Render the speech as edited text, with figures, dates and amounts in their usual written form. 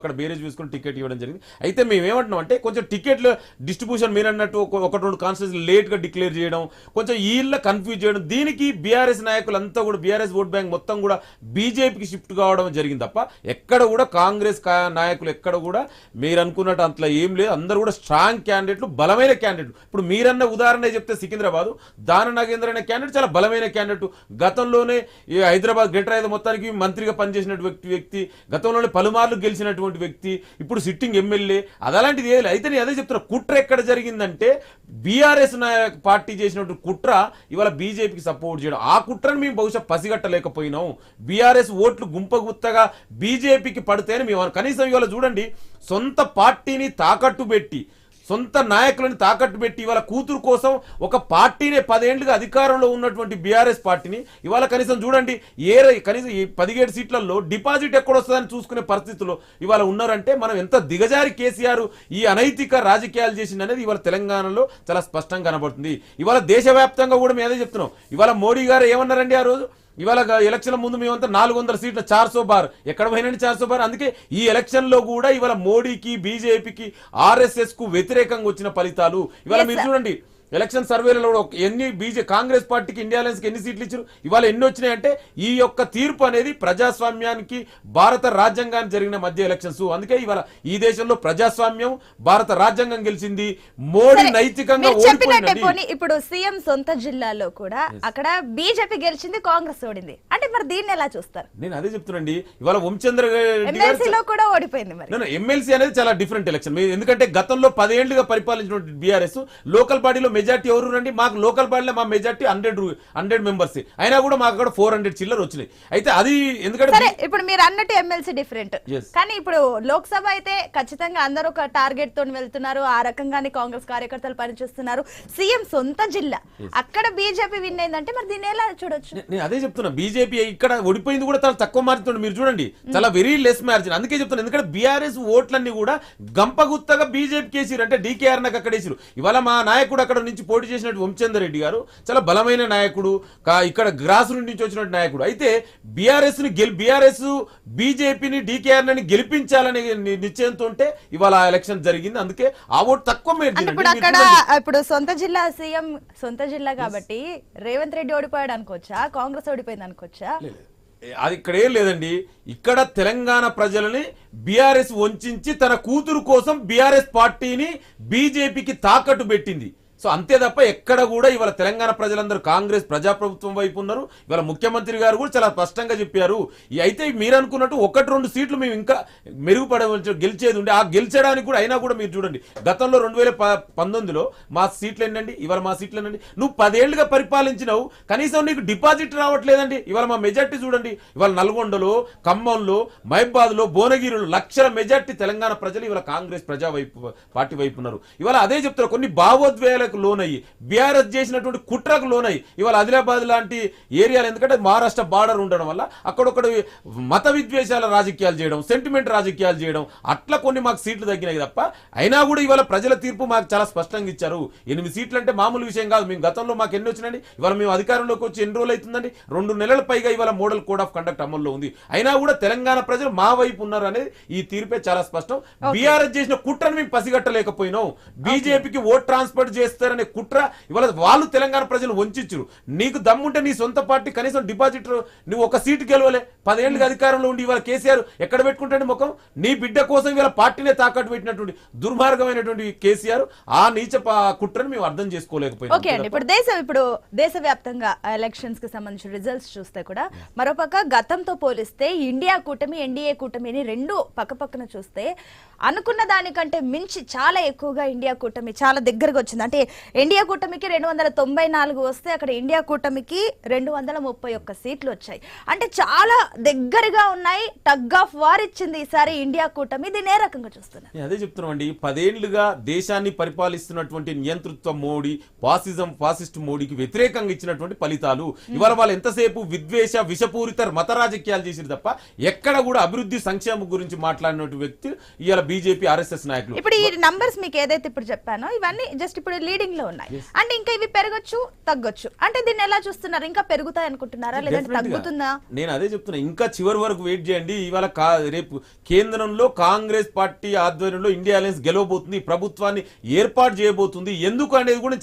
అక్కడ బేరేజ్ వేసుకుని టికెట్ ఇవ్వడం జరిగింది. అయితే మేము ఏమంటున్నాం అంటే కొంచెం టికెట్ల డిస్ట్రిబ్యూషన్ మీరు అన్నట్టు ఒకటి రెండు కాన్స్టిట్యూన్సీ లేట్గా డిక్లేర్ చేయడం, కొంచెం వీళ్ళ కన్ఫ్యూజ్ చేయడం, దీనికి బీఆర్ఎస్ నాయకులంతా కూడా బీఆర్ఎస్ ఓట్ బ్యాంక్ మొత్తం కూడా బీజేపీకి షిఫ్ట్ కావడం జరిగింది తప్ప ఎక్కడ కూడా కాంగ్రెస్ నాయకులు ఎక్కడ కూడా మీరు అనుకున్నట్టు అంతలా ఏం లేదు. అందరూ కూడా స్ట్రాంగ్ క్యాండిడేట్లు, బలమైన క్యాండిడేట్లు. ఇప్పుడు మీరన్న ఉదాహరణ చెప్తే సికింద్రాబాద్ దాన నాగేంద్ర అనే క్యాండిడేట్ చాలా బలమైన క్యాండిడేట్. గతంలోనే హైదరాబాద్ గ్రేటర్ హైదరాబాద్ మొత్తానికి మంత్రిగా పనిచేసినటువంటి వ్యక్తి, గతంలోనే పలుమార్లు గెలిచినటువంటి వ్యక్తి, ఇప్పుడు సిట్టింగ్ ఎమ్మెల్యే. అదలాంటిది ఏది. అయితే నేను అదే చెప్తున్నా, కుట్ర ఎక్కడ జరిగిందంటే బీఆర్ఎస్ పార్టీ చేసినటువంటి కుట్ర ఇవాళ బీజేపీకి సపోర్ట్ చేయడం. ఆ కుట్రను మేము బహుశా పసిగట్టలేకపోయినాం. బీఆర్ఎస్ ఓట్లు గుంపగుత్తగా బీజేపీకి పడితేనే మేము కనీసం ఇవాళ చూడండి, సొంత పార్టీని తాకట్టు పెట్టి, సొంత నాయకులను తాకట్టు పెట్టి ఇవాళ కూతురు కోసం ఒక పార్టీనే 10 ఏళ్లుగా అధికారంలో ఉన్నటువంటి బీఆర్ఎస్ పార్టీని ఇవాళ కనీసం చూడండి కనీసం ఈ 17 సీట్లలో డిపాజిట్ ఎక్కడొస్తుందని చూసుకునే పరిస్థితుల్లో ఇవాళ ఉన్నారంటే మనం ఎంత దిగజారి కేసీఆర్ ఈ అనైతిక రాజకీయాలు చేసింది అనేది ఇవాళ తెలంగాణలో చాలా స్పష్టంగా కనబడుతుంది. ఇవాళ దేశవ్యాప్తంగా కూడా మేము అదే చెప్తున్నాం. ఇవాళ మోడీ గారు ఏమన్నారండి ఆ రోజు, ఇవాళ ఎలక్షన్ల ముందు మేమంతా 400 సీట్ల 400 బార్ ఎక్కడ పోయినండి 400 బార్. అందుకే ఈ ఎలక్షన్ లో కూడా ఇవాళ మోడీకి, బీజేపీకి, ఆర్ఎస్ఎస్ కు వ్యతిరేకంగా వచ్చిన ఫలితాలు ఇవాళ మీరు చూడండి. ఎలక్షన్ సర్వేలలో ఎన్ని కాంగ్రెస్ పార్టీకి, ఇండియా అలయన్స్ కి ఎన్ని సీట్లు ఇచ్చారు, ఇవాళ ఎన్ని వచ్చినాయంటే ఈ యొక్క తీర్పు అనేది ప్రజాస్వామ్యానికి, భారత రాజ్యాంగానికి జరిగిన మధ్య ఎలక్షన్స్. అందుకే ఇవాళ ఈ దేశంలో ప్రజాస్వామ్యం, భారత రాజ్యాంగం గెలిచింది, మోడీ నైతికంగా ఓడిపోయింది. ఇప్పుడు సీఎం సొంత జిల్లాలో కూడా అక్కడ బీజేపీ గెలిచింది, కాంగ్రెస్ ఓడింది. అంటే మరి దీన్ని ఎలా చూస్తారు? నేను అదే చెప్తున్నాండి. ఇవాళ వంచంద్ర కూడా ఓడిపోయింది. మరి ఎమ్మెల్సీ అనేది చాలా డిఫరెంట్ ఎలక్షన్. ఎందుకంటే గతంలో 10 ఏళ్లుగా పరిపాలించిన బీఆర్ఎస్ లోకల్ బాడీలో మెజార్టీ ఎవరు రండి, మాకు లోకల్ బాడీలో మా మెజార్టీ 100 మెంబర్స్, అయినా కూడా మాకు అక్కడ 400 చిల్లర వచ్చినాయి. అయితే అది ఎందుకంటే ఇప్పుడు మీరు అన్నట్టు ఎమ్మెల్సీ డిఫరెంట్, కానీ ఇప్పుడు లోక్సభ అయితే ఖచ్చితంగా అందరూ ఒక టార్గెట్ తో వెళ్తున్నారు. ఆ రకంగానే కాంగ్రెస్ కార్యకర్తలు పనిచేస్తున్నారు. సీఎం సొంత జిల్లా అక్కడ బీజేపీ విన్ అయిందంటే మరి దీన్ని ఎలా చూడొచ్చు? నేను అదే చెప్తున్నా, బీజేపీ ఇక్కడ ఓడిపోయింది కూడా చాలా తక్కువ మార్జిన్. మీరు చూడండి, చాలా వెరీ లెస్ మార్జిన్. అందుకే చెప్తున్నా, ఎందుకంటే బీఆర్ఎస్ ఓట్లన్నీ కూడా గంపగుత్తగా బీజేపీకి వేసిరు, అంటే డీకేఆర్ నాకు అక్కడ వేసిరు. ఇవాళ మా నాయకుడు అక్కడ నుంచి పోటీ చేసినట్టు వంచందర్ రెడ్డి గారు చాలా బలమైన నాయకుడు, ఇక్కడ గ్రాస్ రూట్ నుంచి వచ్చినట్టు నాయకుడు. అయితే బీఆర్ఎస్ బీజేపీని, డీకేఆర్ ని గెలిపించాలనే నిశ్చయంతో ఉంటే ఇవాళ ఎలక్షన్ జరిగింది. అందుకే ఆ ఓటు తక్కువ. ఇప్పుడు సొంత జిల్లా సీఎం సొంత జిల్లా కాబట్టి రేవంత్ రెడ్డి ఓడిపోయాడు అనుకోవచ్చా, కాంగ్రెస్ ఓడిపోయింది అనుకోవచ్చా? అది ఇక్కడ ఏం లేదండి. ఇక్కడ తెలంగాణ ప్రజలని బీఆర్ఎస్ వంచి తన కూతురు కోసం బీఆర్ఎస్ పార్టీని బీజేపీకి తాకట్టు పెట్టింది. సో అంతే తప్ప ఎక్కడ కూడా ఇవాళ తెలంగాణ ప్రజలందరూ కాంగ్రెస్ ప్రజాప్రభుత్వం వైపు ఉన్నారు. ఇవాళ ముఖ్యమంత్రి గారు కూడా చాలా స్పష్టంగా చెప్పారు. అయితే మీరు అనుకున్నట్టు 1-2 సీట్లు మేము ఇంకా మెరుగుపడవచ్చు, గెలిచేది ఉండే. ఆ గెలిచడానికి కూడా అయినా కూడా మీరు చూడండి, గతంలో 2019లో మా సీట్లు ఏంటండి, ఇవాళ మా సీట్లు ఏంటండి. నువ్వు 10 ఏళ్లుగా పరిపాలించినావు, కనీసం నీకు డిపాజిట్ రావట్లేదండి. ఇవాళ మా మెజార్టీ చూడండి, ఇవాళ నల్గొండలో, ఖమ్మంలో, మహబాద్లో, భువనగిరిలో లక్షల మెజార్టీ తెలంగాణ ప్రజలు ఇవాళ కాంగ్రెస్ పార్టీ వైపు ఉన్నారు. ఇవాళ అదే చెప్తారు, కొన్ని భావోద్వేగాలకు లోనయ్యి, బీఆర్ఎస్ చేసినటువంటి కుట్రకు లోనయ్యి ఇవాళ ఆదిలాబాద్ లాంటి ఏరియాలు, ఎందుకంటే మహారాష్ట్ర బార్డర్ ఉండడం వల్ల అక్కడొక్కడ మత విద్వేషాల రాజకీయాలు చేయడం, సెంటిమెంట్ రాజకీయాలు చేయడం, అట్లా కొన్ని మాకు సీట్లు తగ్గినాయి తప్ప అయినా కూడా ఇవాళ ప్రజల తీర్పు మాకు చాలా స్పష్టంగా ఇచ్చారు. 8 సీట్లు అంటే మామూలు విషయం కాదు. మేము గతంలో మాకు ఎన్ని వచ్చినాయండి, ఇవాళ మేము అధికారంలోకి వచ్చి ఎన్ని రోజులు అవుతుందండి, 2 నెలల పైగా ఇవాళ మోడల్ కోడ్ ఆఫ్ కండక్ట్ అమల్లో ఉంది. అయినా కూడా తెలంగాణ ప్రజలు మా వైపు ఉన్నారు అనేది ఈ తీర్పే చాలా స్పష్టం. బీఆర్ఎస్ చేసిన కుట్రను మేము పసిగట్టలేకపోయినాం. బీజేపీకి ఓట్ ట్రాన్స్ఫర్ చేస్తారనే కుట్ర ఇవాళ వాళ్ళు తెలంగాణ ప్రజలు వంచిరు. నీకు దమ్ముంటే నీ సొంత పార్టీ కనీసం డిపాజిట్ నువ్వు ఒక సీటు గెలవలే, 10 ఏళ్ళుగా అధికారంలో ఉండి ఇవాళ కేసీఆర్ ఎక్కడ పెట్టుకుంటాడు ముఖం? నీ బిడ్డ కోసం ఇవాళ పార్టీనే తాకట్టు పెట్టినటువంటి దుర్మార్గమైనటువంటి కేసీఆర్ ఆ నీచ కుట్రను మేము అర్థం చేసుకోలేకపోయినాం. ఓకే అండి, ఇప్పుడు దేశవ్యాప్తంగా ఎలక్షన్స్ కి సంబంధించిన రిజల్ట్స్ చూస్తే కూడా మరోపక్క గతంతో పోలిస్తే ఇండియా కూటమి, ఎన్డీఏ కూటమిని రెండు పక్కపక్కన చూస్తే అనుకున్న దానికంటే మించి చాలా ఎక్కువగా ఇండియా కూటమి చాలా దగ్గరగా వచ్చింది. అంటే ఇండియా కూటమికి 294 వస్తే అక్కడ ఇండియా కూటమికి 231 సీట్లు వచ్చాయి. అంటే చాలా దగ్గరగా ఉన్నాయి. టగ్ ఆఫ్ వార్ ఇచ్చింది ఈసారి ఇండియా కూటమి. దీన్ని ఏ రకంగా చూస్తున్నారు? అదే చెప్తున్నాం అండి, 10 ఏళ్లుగా దేశాన్ని పరిపాలిస్తున్నటువంటి నియంతృత్వ మోడీ, ఫాసిస్ట్ మోడీకి వ్యతిరేకంగా ఇచ్చినటువంటి ఫలితాలు. ఇవాళ వాళ్ళు ఎంతసేపు విద్వేష, విషపూరిత మత రాజకీయాలు చేసిరు తప్ప ఎక్కడ కూడా అభివృద్ధి, సంక్షేమం గురించి మాట్లాడిన వ్యక్తి ఇవాళ బీజేపీ, ఆర్ఎస్ఎస్ నాయకులు. ఇప్పుడు ఈ నంబర్స్ మీకు ఏదైతే ఇప్పుడు చెప్పానో ఇవన్నీ జస్ట్ ఇప్పుడు లీడింగ్ లీడింగ్ లో ఉన్నాయి. అంటే ఇంకా ఇవి పెరగచ్చు తగ్గొచ్చు. అంటే దీన్ని ఎలా చూస్తున్నారు? ఇంకా పెరుగుతాయి అనుకుంటున్నారా లేదంటే తగ్గుతుందా? నేను అదే చెప్తున్నా, ఇంకా చివరి వరకు వెయిట్ చేయండి. ఇవాళ రేపు కేంద్రంలో కాంగ్రెస్ పార్టీ ఆధ్వర్యంలో ఇండియా అలయన్స్ గెలవబోతుంది, ప్రభుత్వాన్ని ఏర్పాటు చేయబోతుంది. ఎందుకు అనేది కూడా